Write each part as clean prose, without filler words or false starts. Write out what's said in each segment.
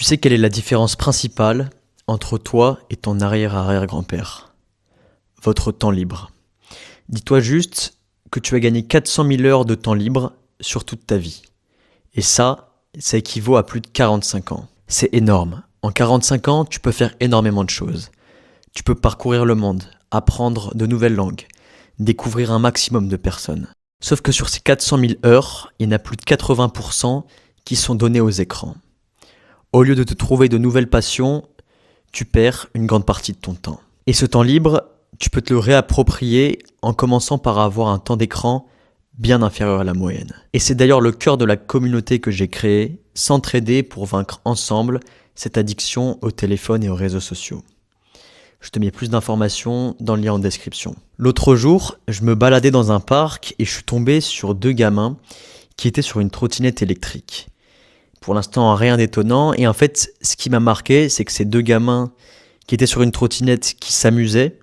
Tu sais quelle est la différence principale entre toi et ton arrière-arrière-grand-père? Votre temps libre. Dis-toi juste que tu as gagné 400 000 heures de temps libre sur toute ta vie. Et ça équivaut à plus de 45 ans. C'est énorme. En 45 ans, tu peux faire énormément de choses. Tu peux parcourir le monde, apprendre de nouvelles langues, découvrir un maximum de personnes. Sauf que sur ces 400 000 heures, il y en a plus de 80% qui sont données aux écrans. Au lieu de te trouver de nouvelles passions, tu perds une grande partie de ton temps. Et ce temps libre, tu peux te le réapproprier en commençant par avoir un temps d'écran bien inférieur à la moyenne. Et c'est d'ailleurs le cœur de la communauté que j'ai créée, s'entraider pour vaincre ensemble cette addiction au téléphone et aux réseaux sociaux. Je te mets plus d'informations dans le lien en description. L'autre jour, je me baladais dans un parc et je suis tombé sur deux gamins qui étaient sur une trottinette électrique. Pour l'instant, rien d'étonnant. Et en fait, ce qui m'a marqué, c'est que ces deux gamins qui étaient sur une trottinette qui s'amusaient,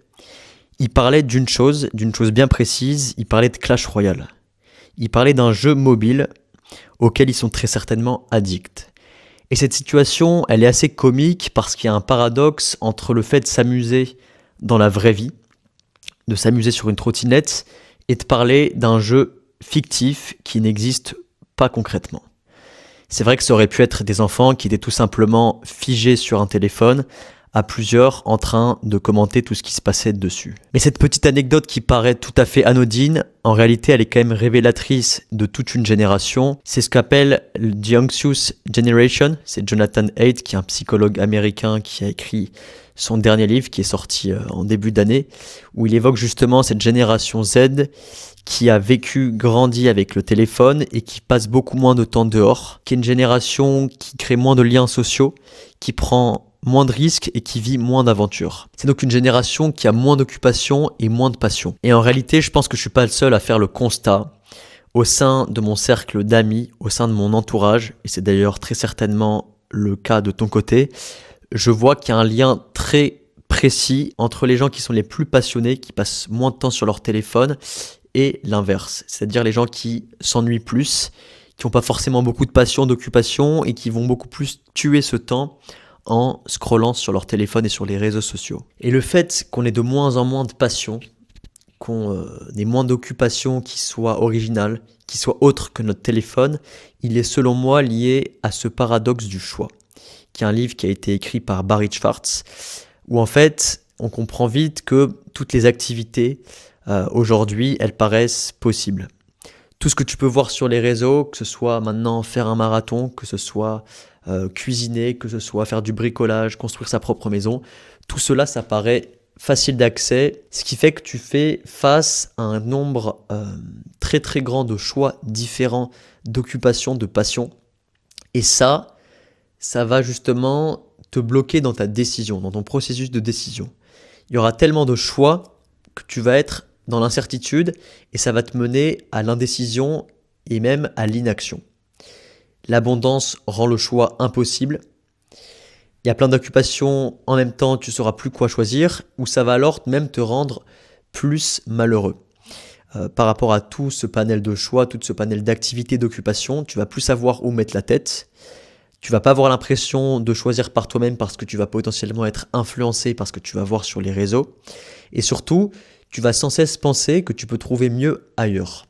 ils parlaient d'une chose bien précise, ils parlaient de Clash Royale. Ils parlaient d'un jeu mobile auquel ils sont très certainement addicts. Et cette situation, elle est assez comique parce qu'il y a un paradoxe entre le fait de s'amuser dans la vraie vie, de s'amuser sur une trottinette, et de parler d'un jeu fictif qui n'existe pas concrètement. C'est vrai que ça aurait pu être des enfants qui étaient tout simplement figés sur un téléphone, à plusieurs en train de commenter tout ce qui se passait dessus. Mais cette petite anecdote qui paraît tout à fait anodine, en réalité elle est quand même révélatrice de toute une génération. C'est ce qu'appelle The Anxious Generation. C'est Jonathan Haidt, qui est un psychologue américain qui a écrit son dernier livre qui est sorti en début d'année, où il évoque justement cette génération Z qui a vécu, grandi avec le téléphone et qui passe beaucoup moins de temps dehors, qui est une génération qui crée moins de liens sociaux, qui prend moins de risques et qui vit moins d'aventures. C'est donc une génération qui a moins d'occupation et moins de passion. Et en réalité, je pense que je suis pas le seul à faire le constat au sein de mon cercle d'amis, au sein de mon entourage, et c'est d'ailleurs très certainement le cas de ton côté. Je vois qu'il y a un lien très précis entre les gens qui sont les plus passionnés, qui passent moins de temps sur leur téléphone, et l'inverse, c'est-à-dire les gens qui s'ennuient plus, qui n'ont pas forcément beaucoup de passion, d'occupation, et qui vont beaucoup plus tuer ce temps en scrollant sur leur téléphone et sur les réseaux sociaux. Et le fait qu'on ait de moins en moins de passion, qu'on ait moins d'occupation qui soit originale, qui soit autre que notre téléphone, il est selon moi lié à ce paradoxe du choix, qui est un livre qui a été écrit par Barry Schwartz, où en fait on comprend vite que toutes les activités aujourd'hui, elles paraissent possibles. Tout ce que tu peux voir sur les réseaux, que ce soit maintenant faire un marathon, que ce soit cuisiner, que ce soit faire du bricolage, construire sa propre maison, tout cela, ça paraît facile d'accès, ce qui fait que tu fais face à un nombre très très grand de choix différents, d'occupations, de passions. Et ça va justement te bloquer dans ta décision, dans ton processus de décision. Il y aura tellement de choix que tu vas être dans l'incertitude et ça va te mener à l'indécision et même à l'inaction. L'abondance rend le choix impossible. Il y a plein d'occupations en même temps, tu ne sauras plus quoi choisir, ou ça va alors même te rendre plus malheureux. Par rapport à tout ce panel de choix, tout ce panel d'activités, d'occupations, tu vas plus savoir où mettre la tête. Tu vas pas avoir l'impression de choisir par toi-même parce que tu vas potentiellement être influencé par ce que tu vas voir sur les réseaux. Et surtout, tu vas sans cesse penser que tu peux trouver mieux ailleurs.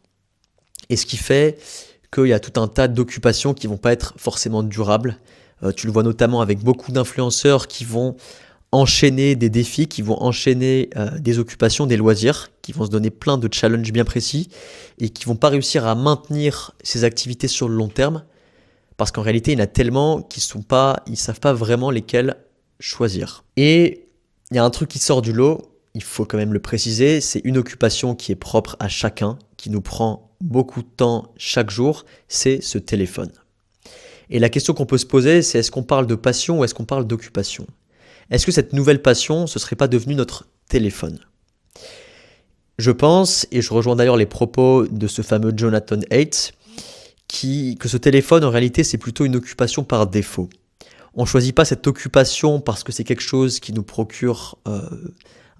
Et ce qui fait qu'il y a tout un tas d'occupations qui vont pas être forcément durables. Tu le vois notamment avec beaucoup d'influenceurs qui vont enchaîner des défis, qui vont enchaîner des occupations, des loisirs, qui vont se donner plein de challenges bien précis et qui vont pas réussir à maintenir ces activités sur le long terme parce qu'en réalité, il y en a tellement qu'ils savent pas vraiment lesquels choisir. Et il y a un truc qui sort du lot, il faut quand même le préciser, c'est une occupation qui est propre à chacun, qui nous prend beaucoup de temps chaque jour, c'est ce téléphone. Et la question qu'on peut se poser, c'est est-ce qu'on parle de passion ou est-ce qu'on parle d'occupation ? Est-ce que cette nouvelle passion, ce ne serait pas devenu notre téléphone ? Je pense, et je rejoins d'ailleurs les propos de ce fameux Jonathan Haidt, que ce téléphone, en réalité, c'est plutôt une occupation par défaut. On ne choisit pas cette occupation parce que c'est quelque chose qui nous procure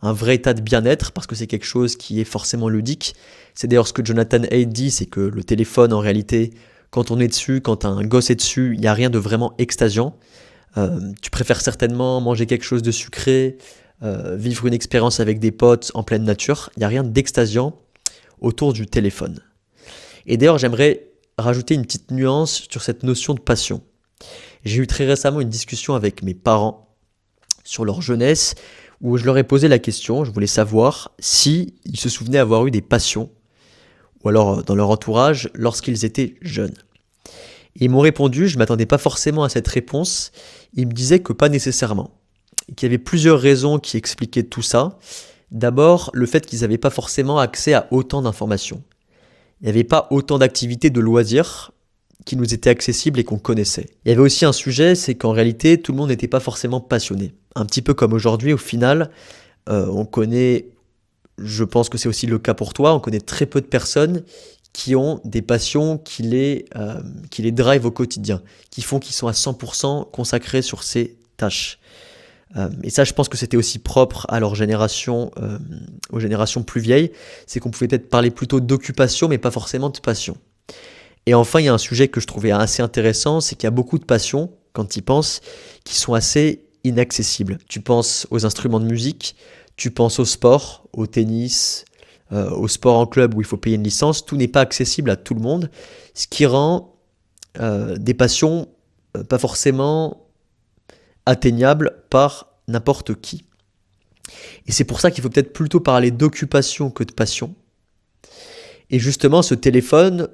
un vrai état de bien-être, parce que c'est quelque chose qui est forcément ludique. C'est d'ailleurs ce que Jonathan Haidt dit, c'est que le téléphone, en réalité, quand on est dessus, quand un gosse est dessus, il n'y a rien de vraiment extasiant. Tu préfères certainement manger quelque chose de sucré, vivre une expérience avec des potes en pleine nature. Il n'y a rien d'extasiant autour du téléphone. Et d'ailleurs, j'aimerais rajouter une petite nuance sur cette notion de passion. J'ai eu très récemment une discussion avec mes parents sur leur jeunesse où je leur ai posé la question, je voulais savoir si ils se souvenaient avoir eu des passions ou alors dans leur entourage lorsqu'ils étaient jeunes. Et ils m'ont répondu, je ne m'attendais pas forcément à cette réponse, ils me disaient que pas nécessairement, et qu'il y avait plusieurs raisons qui expliquaient tout ça. D'abord, le fait qu'ils n'avaient pas forcément accès à autant d'informations. Il n'y avait pas autant d'activités de loisirs qui nous étaient accessibles et qu'on connaissait. Il y avait aussi un sujet, c'est qu'en réalité, tout le monde n'était pas forcément passionné. Un petit peu comme aujourd'hui, au final, on connaît, je pense que c'est aussi le cas pour toi, on connaît très peu de personnes qui ont des passions qui les drive au quotidien, qui font qu'ils sont à 100% consacrés sur ces tâches. Et ça, je pense que c'était aussi propre à leur génération, aux générations plus vieilles, c'est qu'on pouvait peut-être parler plutôt d'occupation, mais pas forcément de passion. Et enfin, il y a un sujet que je trouvais assez intéressant, c'est qu'il y a beaucoup de passions, quand tu y penses, qui sont assez inaccessibles. Tu penses aux instruments de musique, tu penses au sport, au tennis, au sport en club où il faut payer une licence, tout n'est pas accessible à tout le monde, ce qui rend des passions pas forcément atteignables par n'importe qui. Et c'est pour ça qu'il faut peut-être plutôt parler d'occupation que de passion. Et justement, ce téléphone,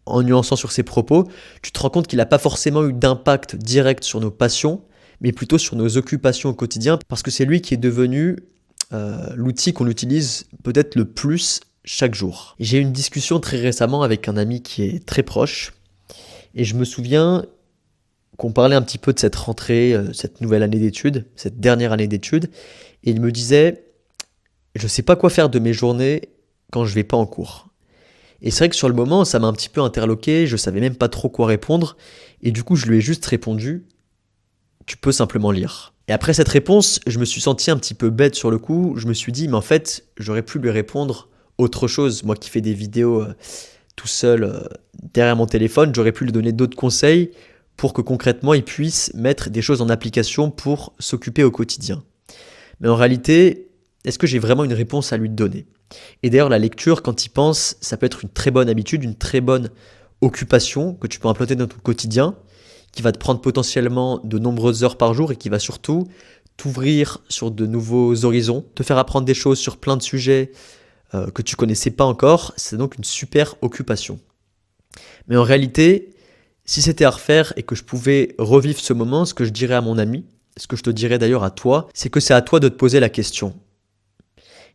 en nuançant sur ses propos, tu te rends compte qu'il n'a pas forcément eu d'impact direct sur nos passions, mais plutôt sur nos occupations au quotidien, parce que c'est lui qui est devenu l'outil qu'on utilise peut-être le plus chaque jour. J'ai eu une discussion très récemment avec un ami qui est très proche, et je me souviens qu'on parlait un petit peu de cette rentrée, cette nouvelle année d'études, cette dernière année d'études, et il me disait « Je ne sais pas quoi faire de mes journées quand je ne vais pas en cours ». Et c'est vrai que sur le moment, ça m'a un petit peu interloqué, je savais même pas trop quoi répondre, et du coup je lui ai juste répondu « Tu peux simplement lire ». Et après cette réponse, je me suis senti un petit peu bête sur le coup, je me suis dit « Mais en fait, j'aurais pu lui répondre autre chose, moi qui fais des vidéos tout seul derrière mon téléphone, j'aurais pu lui donner d'autres conseils pour que concrètement il puisse mettre des choses en application pour s'occuper au quotidien. » Mais en réalité, est-ce que j'ai vraiment une réponse à lui donner ? Et d'ailleurs, la lecture, quand il pense, ça peut être une très bonne habitude, une très bonne occupation que tu peux implanter dans ton quotidien, qui va te prendre potentiellement de nombreuses heures par jour et qui va surtout t'ouvrir sur de nouveaux horizons, te faire apprendre des choses sur plein de sujets que tu connaissais pas encore. C'est donc une super occupation. Mais en réalité, si c'était à refaire et que je pouvais revivre ce moment, ce que je dirais à mon ami, ce que je te dirais d'ailleurs à toi, c'est que c'est à toi de te poser la question.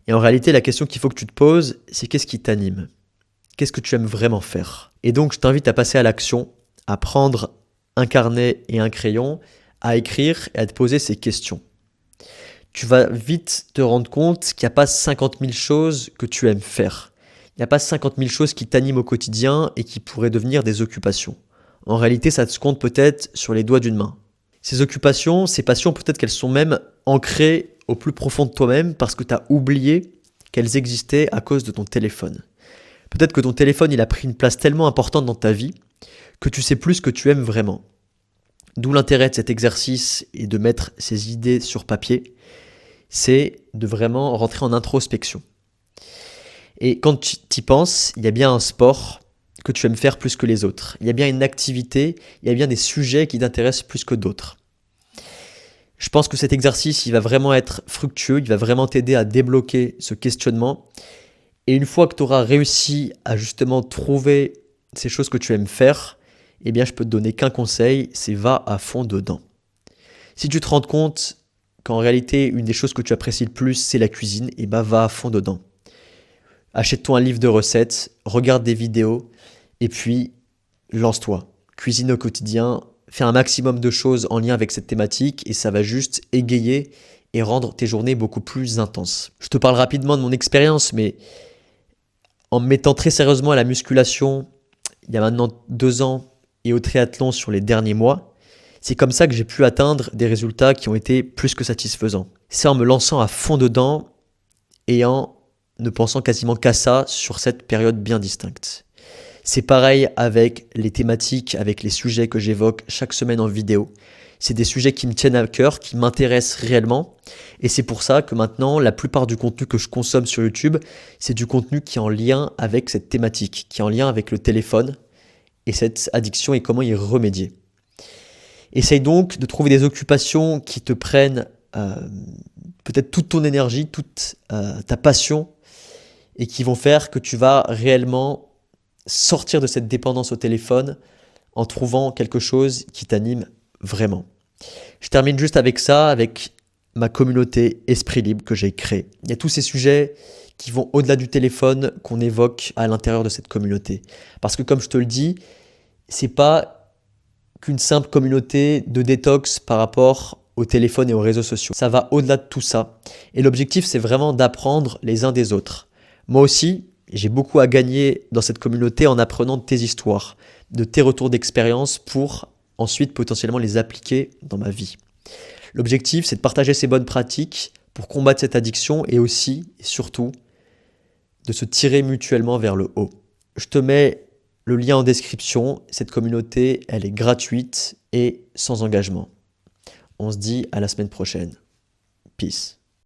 Et en réalité, la question qu'il faut que tu te poses, c'est qu'est-ce qui t'anime ? Qu'est-ce que tu aimes vraiment faire ? Et donc, je t'invite à passer à l'action, à prendre un carnet et un crayon, à écrire et à te poser ces questions. Tu vas vite te rendre compte qu'il n'y a pas 50 000 choses que tu aimes faire. Il n'y a pas 50 000 choses qui t'animent au quotidien et qui pourraient devenir des occupations. En réalité, ça se compte peut-être sur les doigts d'une main. Ces occupations, ces passions, peut-être qu'elles sont même ancrées au plus profond de toi-même parce que tu as oublié qu'elles existaient à cause de ton téléphone. Peut-être que ton téléphone, il a pris une place tellement importante dans ta vie que tu sais plus ce que tu aimes vraiment. D'où l'intérêt de cet exercice et de mettre ces idées sur papier, c'est de vraiment rentrer en introspection. Et quand tu y penses, il y a bien un sport que tu aimes faire plus que les autres. Il y a bien une activité, il y a bien des sujets qui t'intéressent plus que d'autres. Je pense que cet exercice, il va vraiment être fructueux, il va vraiment t'aider à débloquer ce questionnement. Et une fois que tu auras réussi à justement trouver ces choses que tu aimes faire, eh bien je peux te donner qu'un conseil, c'est va à fond dedans. Si tu te rends compte qu'en réalité, une des choses que tu apprécies le plus, c'est la cuisine, eh bien va à fond dedans. Achète-toi un livre de recettes, regarde des vidéos, et puis lance-toi. Cuisine au quotidien, fais un maximum de choses en lien avec cette thématique et ça va juste égayer et rendre tes journées beaucoup plus intenses. Je te parle rapidement de mon expérience, mais en me mettant très sérieusement à la musculation, il y a maintenant 2 ans, et au triathlon sur les derniers mois, c'est comme ça que j'ai pu atteindre des résultats qui ont été plus que satisfaisants. C'est en me lançant à fond dedans et en ne pensant quasiment qu'à ça sur cette période bien distincte. C'est pareil avec les thématiques, avec les sujets que j'évoque chaque semaine en vidéo. C'est des sujets qui me tiennent à cœur, qui m'intéressent réellement. Et c'est pour ça que maintenant, la plupart du contenu que je consomme sur YouTube, c'est du contenu qui est en lien avec cette thématique, qui est en lien avec le téléphone et cette addiction et comment y remédier. Essaye donc de trouver des occupations qui te prennent peut-être toute ton énergie, toute ta passion et qui vont faire que tu vas réellement sortir de cette dépendance au téléphone en trouvant quelque chose qui t'anime vraiment. Je termine juste avec ça, avec ma communauté Esprit Libre que j'ai créée. Il y a tous ces sujets qui vont au-delà du téléphone qu'on évoque à l'intérieur de cette communauté. Parce que comme je te le dis, c'est pas qu'une simple communauté de détox par rapport au téléphone et aux réseaux sociaux. Ça va au-delà de tout ça. Et l'objectif, c'est vraiment d'apprendre les uns des autres. Moi aussi, j'ai beaucoup à gagner dans cette communauté en apprenant de tes histoires, de tes retours d'expérience pour ensuite potentiellement les appliquer dans ma vie. L'objectif, c'est de partager ces bonnes pratiques pour combattre cette addiction et aussi, et surtout, de se tirer mutuellement vers le haut. Je te mets le lien en description. Cette communauté, elle est gratuite et sans engagement. On se dit à la semaine prochaine. Peace.